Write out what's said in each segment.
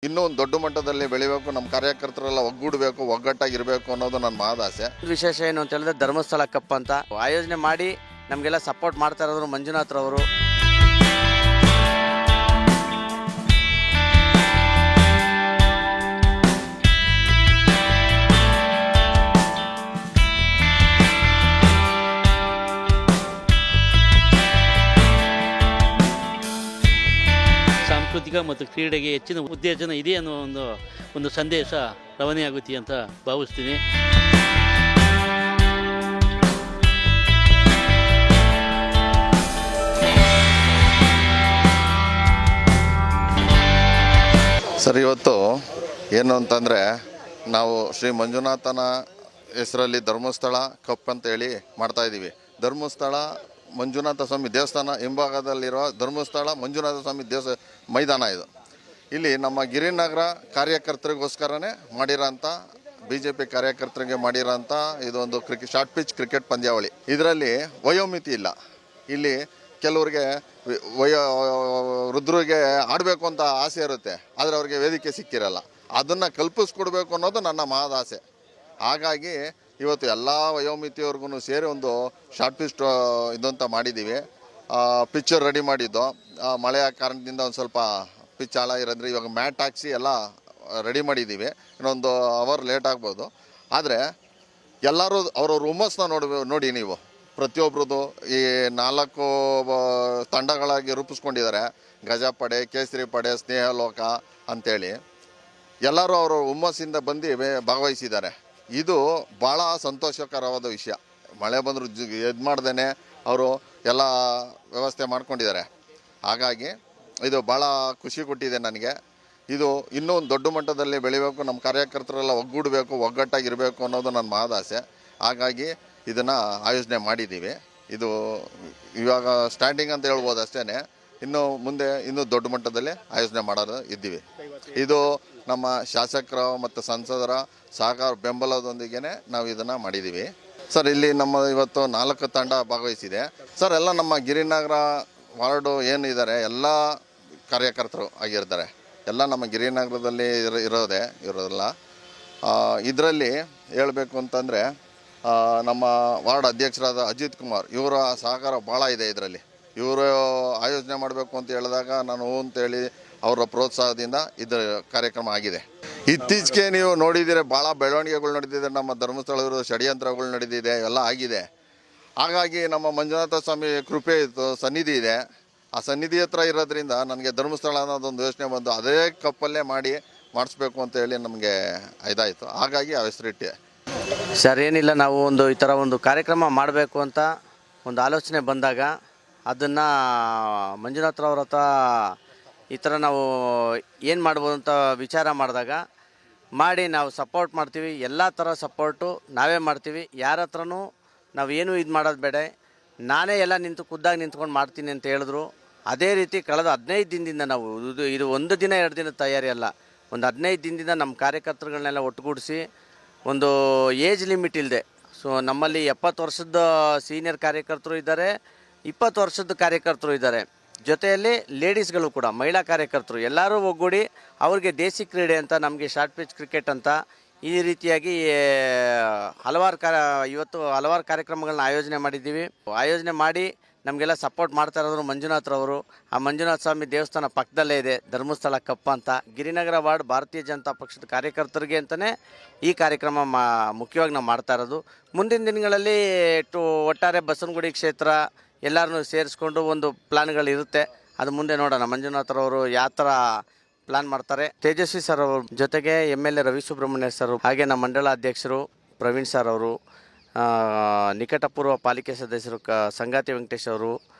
ಇನ್ನೂ ಒಂದು ದೊಡ್ಡ ಮಟ್ಟದಲ್ಲಿ ಬೆಳಿಬೇಕು, ನಮ್ಮ ಕಾರ್ಯಕರ್ತರೆಲ್ಲ ಒಗ್ಗೂಡಬೇಕು, ಒಗ್ಗಟ್ಟಾಗಿರಬೇಕು ಅನ್ನೋದು ನನ್ನ ಮಹದಾಸೆ. ವಿಶೇಷ ಏನು ಅಂತ ಹೇಳಿದ್ರೆ ಧರ್ಮಸ್ಥಳ ಕಪ್ ಅಂತ ಆಯೋಜನೆ ಮಾಡಿ ನಮಗೆಲ್ಲ ಸಪೋರ್ಟ್ ಮಾಡ್ತಾ ಇರೋರು ಮಂಜುನಾಥ್ ರವರು. ಸಾಂಸ್ಕೃತಿಕ ಮತ್ತು ಕ್ರೀಡೆಗೆ ಹೆಚ್ಚಿನ ಉತ್ತೇಜನ ಇದೆ ಅನ್ನೋ ಒಂದು ಸಂದೇಶ ರವಾನೆಯಾಗುತ್ತೆ ಅಂತ ಭಾವಿಸ್ತೀನಿ. ಸರ್, ಇವತ್ತು ಏನು ಅಂತಂದರೆ ನಾವು ಶ್ರೀ ಮಂಜುನಾಥನ ಹೆಸರಲ್ಲಿ ಧರ್ಮಸ್ಥಳ ಕಪ್ ಅಂತೇಳಿ ಮಾಡ್ತಾಯಿದ್ದೀವಿ. ಧರ್ಮಸ್ಥಳ ಮಂಜುನಾಥ ಸ್ವಾಮಿ ದೇವಸ್ಥಾನ ಹಿಂಭಾಗದಲ್ಲಿರೋ ಧರ್ಮಸ್ಥಳ ಮಂಜುನಾಥ ಸ್ವಾಮಿ ಮೈದಾನ ಇದು. ಇಲ್ಲಿ ನಮ್ಮ ಗಿರಿನಗರ ಕಾರ್ಯಕರ್ತರಿಗೋಸ್ಕರನೇ ಮಾಡಿರೋಂಥ BJP ಕಾರ್ಯಕರ್ತರಿಗೆ ಮಾಡಿರೋಂಥ ಇದೊಂದು ಶಾರ್ಟ್ ಪಿಚ್ ಕ್ರಿಕೆಟ್ ಪಂದ್ಯಾವಳಿ. ಇದರಲ್ಲಿ ವಯೋಮಿತಿ ಇಲ್ಲ. ಇಲ್ಲಿ ಕೆಲವ್ರಿಗೆ ವೃದ್ಧರಿಗೆ ಆಡಬೇಕು ಅಂತ ಆಸೆ ಇರುತ್ತೆ, ಆದರೆ ಅವ್ರಿಗೆ ವೇದಿಕೆ ಸಿಕ್ಕಿರಲ್ಲ. ಅದನ್ನು ಕಲ್ಪಿಸ್ಕೊಡ್ಬೇಕು ಅನ್ನೋದು ನನ್ನ ಮಹದಾಸೆ. ಹಾಗಾಗಿ ಇವತ್ತು ಎಲ್ಲ ವಯೋಮಿತಿಯವ್ರಿಗೂ ಸೇರಿ ಒಂದು ಶಾರ್ಟ್ ಪಿಚ್ ಇದಂತ ಮಾಡಿದ್ದೀವಿ. ಪಿಚ್ಚರ್ ರೆಡಿ ಮಾಡಿದ್ದು ಮಳೆಯ ಕಾರಣದಿಂದ ಒಂದು ಸ್ವಲ್ಪ ಪಿಚ್ ಹಾಳ ಇರೋದ್ರೆ ಇವಾಗ ಮ್ಯಾಟ್ ಹಾಕ್ಸಿ ಎಲ್ಲ ರೆಡಿ ಮಾಡಿದ್ದೀವಿ. ಇನ್ನೊಂದು ಅವರ್ ಲೇಟ್ ಆಗ್ಬೋದು. ಆದರೆ ಎಲ್ಲರೂ ಅವ್ರವ್ರ ಹುಮ್ಮಸ್ಸನ್ನ ನೋಡಿ ನೀವು ಪ್ರತಿಯೊಬ್ಬರದು ಈ 4 ತಂಡಗಳಾಗಿ ರೂಪಿಸ್ಕೊಂಡಿದ್ದಾರೆ. ಗಜಪಡೆ, ಕೇಸರಿ ಪಡೆ, ಸ್ನೇಹಲೋಕ ಅಂಥೇಳಿ ಎಲ್ಲರೂ ಅವರು ಹುಮ್ಮಸ್ಸಿಂದ ಬಂದು ಭಾಗವಹಿಸಿದ್ದಾರೆ. ಇದು ಭಾಳ ಸಂತೋಷಕರವಾದ ವಿಷಯ. ಮಳೆ ಬಂದರೂ ಇದು ಮಾಡ್ದೇ ಅವರು ಎಲ್ಲ ವ್ಯವಸ್ಥೆ ಮಾಡ್ಕೊಂಡಿದ್ದಾರೆ. ಹಾಗಾಗಿ ಇದು ಭಾಳ ಖುಷಿ ಕೊಟ್ಟಿದೆ ನನಗೆ. ಇದು ಇನ್ನೂ ಒಂದು ದೊಡ್ಡ ಮಟ್ಟದಲ್ಲಿ ಬೆಳಿಬೇಕು, ನಮ್ಮ ಕಾರ್ಯಕರ್ತರೆಲ್ಲ ಒಗ್ಗೂಡಬೇಕು, ಒಗ್ಗಟ್ಟಾಗಿರಬೇಕು ಅನ್ನೋದು ನನ್ನ ಮಹದಾಸೆ. ಹಾಗಾಗಿ ಇದನ್ನು ಆಯೋಜನೆ ಮಾಡಿದ್ದೀವಿ. ಇದು ಇವಾಗ ಸ್ಟಾರ್ಟಿಂಗ್ ಅಂತ ಹೇಳ್ಬೋದು ಅಷ್ಟೇ. ಇನ್ನು ಮುಂದೆ ಇನ್ನೂ ದೊಡ್ಡ ಮಟ್ಟದಲ್ಲಿ ಆಯೋಜನೆ ಮಾಡೋದು ಇದ್ದೀವಿ. ಇದು ನಮ್ಮ ಶಾಸಕರ ಮತ್ತು ಸಂಸದರ ಸಹಕಾರ ಬೆಂಬಲದೊಂದಿಗೆ ನಾವು ಇದನ್ನು ಮಾಡಿದ್ದೀವಿ. ಸರ್, ಇಲ್ಲಿ ನಮ್ಮ ಇವತ್ತು 4 ತಂಡ ಭಾಗವಹಿಸಿದೆ. ಸರ್, ಎಲ್ಲ ನಮ್ಮ ಗಿರಿನಗರ ವಾರ್ಡು ಏನಿದ್ದಾರೆ ಎಲ್ಲ ಕಾರ್ಯಕರ್ತರು ಆಗಿರ್ತಾರೆ. ಎಲ್ಲ ನಮ್ಮ ಗಿರಿನಗರದಲ್ಲಿ ಇರೋದಿಲ್ಲ. ಇದರಲ್ಲಿ ಹೇಳಬೇಕು ಅಂತಂದರೆ ನಮ್ಮ ವಾರ್ಡ್ ಅಧ್ಯಕ್ಷರಾದ ಅಜಿತ್ ಕುಮಾರ್ ಇವರ ಸಹಕಾರ ಭಾಳ ಇದೆ. ಇದರಲ್ಲಿ ಇವರು ಆಯೋಜನೆ ಮಾಡಬೇಕು ಅಂತ ಹೇಳಿದಾಗ ನಾನು ಅಂತೇಳಿ ಅವರ ಪ್ರೋತ್ಸಾಹದಿಂದ ಇದು ಕಾರ್ಯಕ್ರಮ ಆಗಿದೆ. ಇತ್ತೀಚೆಗೆ ನೀವು ನೋಡಿದರೆ ಭಾಳ ಬೆಳವಣಿಗೆಗಳು ನಡೆದಿದೆ. ನಮ್ಮ ಧರ್ಮಸ್ಥಳದ ಷಡ್ಯಂತ್ರಗಳು ನಡೆದಿದೆ, ಎಲ್ಲ ಆಗಿದೆ. ಹಾಗಾಗಿ ನಮ್ಮ ಮಂಜುನಾಥ ಸ್ವಾಮಿ ಕೃಪೆ ಇತ್ತು, ಸನ್ನಿಧಿ ಇದೆ. ಆ ಸನ್ನಿಧಿ ಹತ್ರ ಇರೋದ್ರಿಂದ ನನಗೆ ಧರ್ಮಸ್ಥಳ ಅನ್ನೋದೊಂದು ಯೋಚನೆ ಬಂದು ಅದೇ ಕಪ್ಪಲ್ಲೇ ಮಾಡಿಸ್ಬೇಕು ಅಂತೇಳಿ ನಮಗೆ ಇದಾಯಿತು. ಹಾಗಾಗಿ ಆ ಹೆಸರಿಟ್ಟೆ. ಸರ್, ಏನಿಲ್ಲ, ನಾವು ಈ ಥರ ಒಂದು ಕಾರ್ಯಕ್ರಮ ಮಾಡಬೇಕು ಅಂತ ಒಂದು ಆಲೋಚನೆ ಬಂದಾಗ ಅದನ್ನು ಮಂಜುನಾಥ್ರವ್ರ ಹತ್ರ ಈ ಥರ ನಾವು ಏನು ಮಾಡ್ಬೋದು ಅಂತ ವಿಚಾರ ಮಾಡಿದಾಗ ನಾವು ಸಪೋರ್ಟ್ ಮಾಡ್ತೀವಿ. ಎಲ್ಲ ಥರ ಸಪೋರ್ಟು ನಾವೇ ಮಾಡ್ತೀವಿ. ಯಾರ ಹತ್ರನೂ ನಾವೇನು ಇದು ಮಾಡೋದು ಬೇಡ, ನಾನೇ ಎಲ್ಲ ಖುದ್ದಾಗಿ ನಿಂತ್ಕೊಂಡು ಮಾಡ್ತೀನಿ ಅಂತ ಹೇಳಿದ್ರು. ಅದೇ ರೀತಿ ಕಳೆದ 15 ದಿನದಿಂದ ನಾವು ಇದು 1 ದಿನ 2 ದಿನದ ತಯಾರಿ ಅಲ್ಲ, ಒಂದು 15 ದಿನದಿಂದ ನಮ್ಮ ಕಾರ್ಯಕರ್ತರುಗಳನ್ನೆಲ್ಲ ಒಟ್ಟುಗೂಡಿಸಿ ಒಂದು ಏಜ್ ಲಿಮಿಟ್ ಇಲ್ಲದೆ, ಸೊ ನಮ್ಮಲ್ಲಿ 70 ವರ್ಷದ ಸೀನಿಯರ್ ಕಾರ್ಯಕರ್ತರು ಇದ್ದಾರೆ, 20 ವರ್ಷದ ಕಾರ್ಯಕರ್ತರು ಇದ್ದಾರೆ, ಜೊತೆಯಲ್ಲಿ ಲೇಡೀಸ್ಗಳು ಕೂಡ, ಮಹಿಳಾ ಕಾರ್ಯಕರ್ತರು ಎಲ್ಲರೂ ಒಗ್ಗೂಡಿ ಅವ್ರಿಗೆ ದೇಸಿ ಕ್ರೀಡೆ ಅಂತ ನಮಗೆ ಶಾರ್ಟ್ ಪಿಚ್ ಕ್ರಿಕೆಟ್ ಅಂತ ಈ ರೀತಿಯಾಗಿ ಇವತ್ತು ಹಲವಾರು ಕಾರ್ಯಕ್ರಮಗಳನ್ನ ಆಯೋಜನೆ ಮಾಡಿದ್ದೀವಿ. ಆಯೋಜನೆ ಮಾಡಿ ನಮಗೆಲ್ಲ ಸಪೋರ್ಟ್ ಮಾಡ್ತಾ ಇರೋರು ಮಂಜುನಾಥ್ ರವರು. ಆ ಮಂಜುನಾಥ ಸ್ವಾಮಿ ದೇವಸ್ಥಾನ ಪಕ್ಕದಲ್ಲೇ ಇದೆ ಧರ್ಮಸ್ಥಳ ಕಪ್ ಅಂತ. ಗಿರಿನಗರ ವಾರ್ಡ್ ಭಾರತೀಯ ಜನತಾ ಪಕ್ಷದ ಕಾರ್ಯಕರ್ತರಿಗೆ ಅಂತಲೇ ಈ ಕಾರ್ಯಕ್ರಮ ಮುಖ್ಯವಾಗಿ ನಾವು ಮಾಡ್ತಾ ಇರೋದು. ಮುಂದಿನ ದಿನಗಳಲ್ಲಿ ಒಟ್ಟಾರೆ ಬಸವನಗುಡಿ ಕ್ಷೇತ್ರ ಎಲ್ಲರನ್ನೂ ಸೇರಿಸ್ಕೊಂಡು ಒಂದು ಪ್ಲಾನ್ಗಳಿರುತ್ತೆ. ಅದು ಮುಂದೆ ನೋಡೋಣ ಮಂಜುನಾಥರವರು ಯಾವ ಥರ ಪ್ಲಾನ್ ಮಾಡ್ತಾರೆ. ತೇಜಸ್ವಿ ಸರ್ ಅವ್ರ ಜೊತೆಗೆ MLA ರವಿ ಸುಬ್ರಹ್ಮಣ್ಯ ಸರ್, ಹಾಗೆ ನಮ್ಮ ಮಂಡಳ ಅಧ್ಯಕ್ಷರು ಪ್ರವೀಣ್ ಸರ್ ಅವರು, ನಿಕಟಪೂರ್ವ ಪಾಲಿಕೆ ಸದಸ್ಯರು ಸಂಗಾತಿ ವೆಂಕಟೇಶ್ ಅವರು,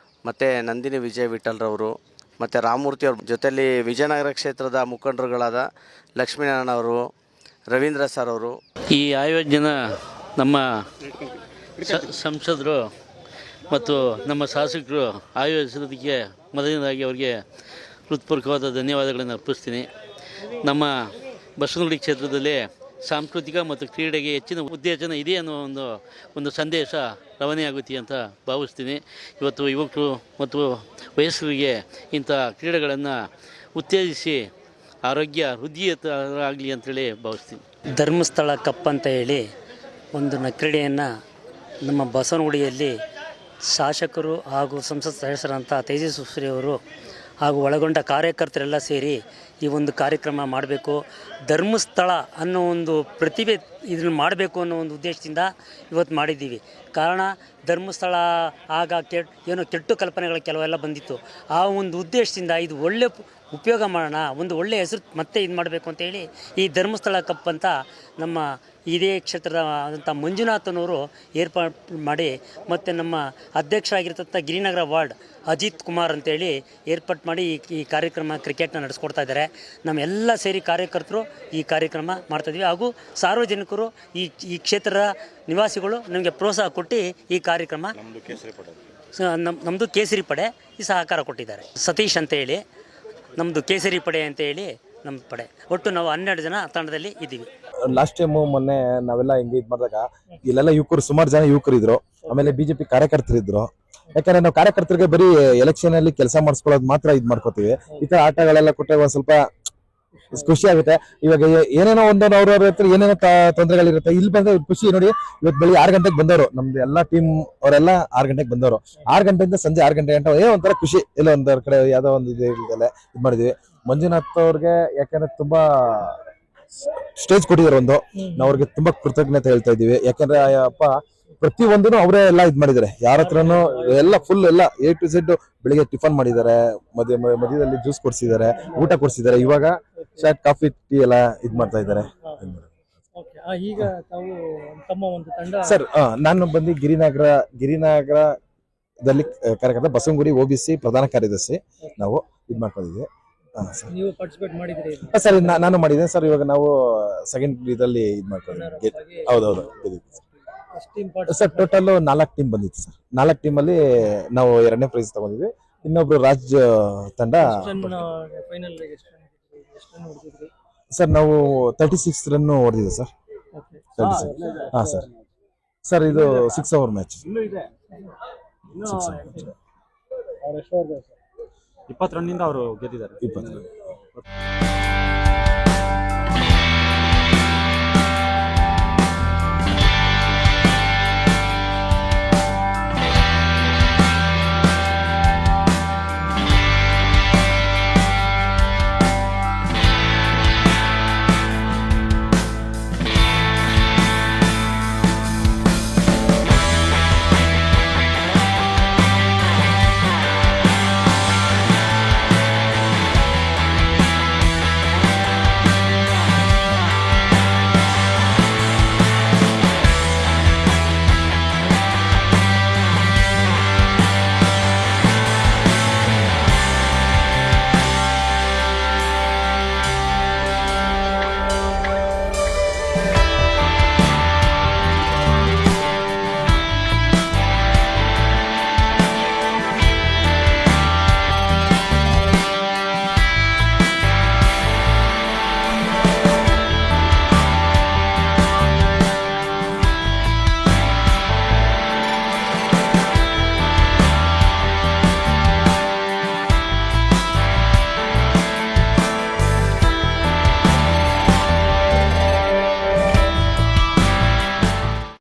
ಮತ್ತು ನಂದಿನಿ ವಿಜಯ್ ವಿಠಲ್ರವರು, ಮತ್ತು ರಾಮಮೂರ್ತಿ ಅವ್ರ ಜೊತೆಯಲ್ಲಿ ವಿಜಯನಗರ ಕ್ಷೇತ್ರದ ಮುಖಂಡರುಗಳಾದ ಲಕ್ಷ್ಮೀನಾರಾಯಣ ಅವರು, ರವೀಂದ್ರ ಸರ್ ಅವರು. ಈ ಆಯೋಜನೆ ನಮ್ಮ ಸಂಸದರು ಮತ್ತು ನಮ್ಮ ಶಾಸಕರು ಆಯೋಜಿಸೋದಕ್ಕೆ ಮೊದಲನೇದಾಗಿ ಅವರಿಗೆ ಹೃತ್ಪೂರ್ವಕವಾದ ಧನ್ಯವಾದಗಳನ್ನು ಅರ್ಪಿಸ್ತೀನಿ. ನಮ್ಮ ಬಸವನಗುಡಿ ಕ್ಷೇತ್ರದಲ್ಲಿ ಸಾಂಸ್ಕೃತಿಕ ಮತ್ತು ಕ್ರೀಡೆಗೆ ಹೆಚ್ಚಿನ ಉತ್ತೇಜನ ಇದೆ ಅನ್ನೋ ಒಂದು ಸಂದೇಶ ರವಾನೆಯಾಗುತ್ತೆ ಅಂತ ಭಾವಿಸ್ತೀನಿ. ಇವತ್ತು ಯುವಕರು ಮತ್ತು ವಯಸ್ಕರಿಗೆ ಇಂಥ ಕ್ರೀಡೆಗಳನ್ನು ಉತ್ತೇಜಿಸಿ ಆರೋಗ್ಯ ವೃದ್ಧಿ ಆಗಲಿ ಅಂತೇಳಿ ಭಾವಿಸ್ತೀನಿ. ಧರ್ಮಸ್ಥಳ ಕಪ್ ಅಂತ ಹೇಳಿ ಒಂದು ಕ್ರೀಡೆಯನ್ನು ನಮ್ಮ ಬಸವನಗುಡಿಯಲ್ಲಿ ಶಾಸಕರು ಹಾಗೂ ಸಂಸತ್ ಸದಸ್ಯರಂಥ ತೇಜಸ್ವಿ ಅವರು ಹಾಗೂ ಒಳಗೊಂಡ ಕಾರ್ಯಕರ್ತರೆಲ್ಲ ಸೇರಿ ಈ ಒಂದು ಕಾರ್ಯಕ್ರಮ ಮಾಡಬೇಕು, ಧರ್ಮಸ್ಥಳ ಅನ್ನೋ ಒಂದು ಪ್ರತಿಭೆ ಇದನ್ನು ಮಾಡಬೇಕು ಅನ್ನೋ ಒಂದು ಉದ್ದೇಶದಿಂದ ಇವತ್ತು ಮಾಡಿದ್ದೀವಿ. ಕಾರಣ ಧರ್ಮಸ್ಥಳ ಆಗ ಏನೋ ಕೆಟ್ಟ ಕಲ್ಪನೆಗಳು ಕೆಲವೆಲ್ಲ ಬಂದಿತ್ತು. ಆ ಒಂದು ಉದ್ದೇಶದಿಂದ ಇದು ಒಳ್ಳೆ ಉಪಯೋಗ ಮಾಡೋಣ, ಒಂದು ಒಳ್ಳೆಯ ಹೆಸರು ಮತ್ತೆ ಇದು ಮಾಡಬೇಕು ಅಂತೇಳಿ ಈ ಧರ್ಮಸ್ಥಳ ಕಪ್ ಅಂತ ನಮ್ಮ ಇದೇ ಕ್ಷೇತ್ರದ ಆದಂಥ ಮಂಜುನಾಥನವರು ಏರ್ಪಾಡು ಮಾಡಿ, ಮತ್ತು ನಮ್ಮ ಅಧ್ಯಕ್ಷರಾಗಿರ್ತಂಥ ಗಿರಿನಗರ ವಾರ್ಡ್ ಅಜಿತ್ ಕುಮಾರ್ ಅಂತೇಳಿ ಏರ್ಪಾಟ್ ಮಾಡಿ ಈ ಕಾರ್ಯಕ್ರಮ ಕ್ರಿಕೆಟ್ನ ನಡೆಸ್ಕೊಡ್ತಾ ಇದ್ದಾರೆ. ನಮ್ಮೆಲ್ಲ ಸೇರಿ ಕಾರ್ಯಕರ್ತರು ಈ ಕಾರ್ಯಕ್ರಮ ಮಾಡ್ತಾಯಿದ್ವಿ, ಹಾಗೂ ಸಾರ್ವಜನಿಕರು ಈ ಕ್ಷೇತ್ರದ ನಿವಾಸಿಗಳು ನಮಗೆ ಪ್ರೋತ್ಸಾಹ ಕೊಟ್ಟು ಈ ಕಾರ್ಯಕ್ರಮ ನಮ್ಮದು ಕೇಸರಿ ಪಡೆ ಈ ಸಹಕಾರ ಕೊಟ್ಟಿದ್ದಾರೆ. ಸತೀಶ್ ಅಂತ ಹೇಳಿ ನಮ್ಮದು ಕೇಸರಿ ಪಡೆ ಅಂತೇಳಿ ನಮ್ಮ ಪಡೆ. ಒಟ್ಟು ನಾವು 12 ಜನ ತಂಡದಲ್ಲಿ ಇದ್ದೀವಿ. ಲಾಸ್ಟ್ ಟೈಮು ಮೊನ್ನೆ ನಾವೆಲ್ಲ ಹಿಂಗೆ ಇದು ಮಾಡಿದಾಗ ಇಲ್ಲೆಲ್ಲ ಯುವಕರು ಸುಮಾರು ಜನ ಯುವಕರು ಇದ್ರು, ಆಮೇಲೆ ಬಿಜೆಪಿ ಕಾರ್ಯಕರ್ತರಿದ್ರು. ಯಾಕಂದ್ರೆ ನಾವು ಕಾರ್ಯಕರ್ತರಿಗೆ ಬರೀ ಎಲೆಕ್ಷನ್ ಅಲ್ಲಿ ಕೆಲಸ ಮಾಡಿಸ್ಕೊಳ್ಳೋದು ಮಾತ್ರ ಇದು ಮಾಡ್ಕೋತೀವಿ. ಈ ತರ ಆಟಗಳೆಲ್ಲ ಕೊಟ್ಟಾಗ ಒಂದ್ ಸ್ವಲ್ಪ ಖುಷಿ ಆಗುತ್ತೆ. ಇವಾಗ ಏನೇನೋ ಒಂದೊಂದು ಅವ್ರ ಹತ್ರ ಏನೇನೋ ತೊಂದರೆಗಳಿರುತ್ತೆ, ಇಲ್ಲಿ ಬಂದ್ರೆ ಖುಷಿ. ನೋಡಿ, ಇವತ್ತು ಬೆಳಿಗ್ಗೆ 6 ಗಂಟೆಗೆ ಬಂದವರು, ನಮ್ದು ಎಲ್ಲಾ ಟೀಮ್ ಅವರೆಲ್ಲ 6 ಗಂಟೆಗೆ ಬಂದವರು. 6 ಗಂಟೆಯಿಂದ ಸಂಜೆ 6 ಗಂಟೆ ಗಂಟೆ ಏನೋ ಒಂಥರ ಖುಷಿ. ಇಲ್ಲ ಒಂದರ ಕಡೆ ಯಾವ್ದೋ ಒಂದು ಇದು ಮಾಡಿದ್ವಿ. ಮಂಜುನಾಥ್ ಅವ್ರಿಗೆ ಯಾಕಂದ್ರೆ ತುಂಬಾ ಸ್ಟೇಜ್ ಕೊಟ್ಟಿದ್ದಾರೆ, ನಾವು ಅವ್ರಿಗೆ ತುಂಬಾ ಕೃತಜ್ಞತೆ ಹೇಳ್ತಾ ಇದೀವಿ. ಯಾಕಂದ್ರೆ ಅಪ್ಪ ಪ್ರತಿ ಒಂದನ್ನು ಅವರೇ ಎಲ್ಲ ಇದ್ ಮಾಡಿದ್ದಾರೆ. ಯಾರ ಹತ್ರನು ಎಲ್ಲ ಫುಲ್ ಎಲ್ಲ A to Z. ಬೆಳಿಗ್ಗೆ ಟಿಫನ್ ಮಾಡಿದ್ದಾರೆ, ಮಧ್ಯದಲ್ಲಿ ಜ್ಯೂಸ್ ಕೊಡ್ಸಿದ್ದಾರೆ, ಊಟ ಕೊಡ್ಸಿದ್ದಾರೆ. ಇವಾಗ ಶಾರ್ಟ್ ಕಾಫಿ ಟೀ ಎಲ್ಲ ಇದ್ ಮಾಡ್ತಾ ಇದ್ದಾರೆ. ಈಗ ತಾವು ತಮ್ಮ ಒಂದು ತಂಡ ಸರ್, ನಾನು ಬಂದು ಗಿರಿನಗರದಲ್ಲಿ ಕಾರ್ಯಕರ್ತ ಬಸವನಗುಡಿ OBC ಪ್ರಧಾನ ಕಾರ್ಯದರ್ಶಿ ನಾವು ಇದ್ ಮಾಡ್ಕೊಂಡಿದ್ವಿ. ನೀವು ಪಾರ್ಟಿಸಿಪೇಟ್ ಮಾಡಿದ್ರಿ ಸರ್, ನಾನು ಮಾಡಿದ್ದೇನೆ ಸರ್. ಇವಾಗ ನಾವು ಸೆಕೆಂಡ್ ಇದರಲ್ಲಿ ಇದ್ ಮಾಡ್ಕೊಂಡಿದ್ವಿ. ಹೌದೌದು ಸರ್. ಟೋಟಲ್ 4 ಟೀಮ್ ಬಂದಿತ್ತು ಸರ್. 4 ಟೀಮಲ್ಲಿ ನಾವು 2ನೇ ಪ್ರೈಸ್ ತಗೊಂಡಿದ್ವಿ. ಇನ್ನೊಬ್ರು ರಾಜ್ಯ ತಂಡ ಸರ್ ನಾವು 36 ರನ್ ಹೊಡೆದಿದೆ ಸರ್. 36. ಹಾ ಸರ್. ಸರ್ ಇದು 6 ಓವರ್ ಮ್ಯಾಚ್. 20 ರನ್ನಿಂದ ಅವರು ಗೆದ್ದಿದ್ದಾರೆ. 20 ರನ್.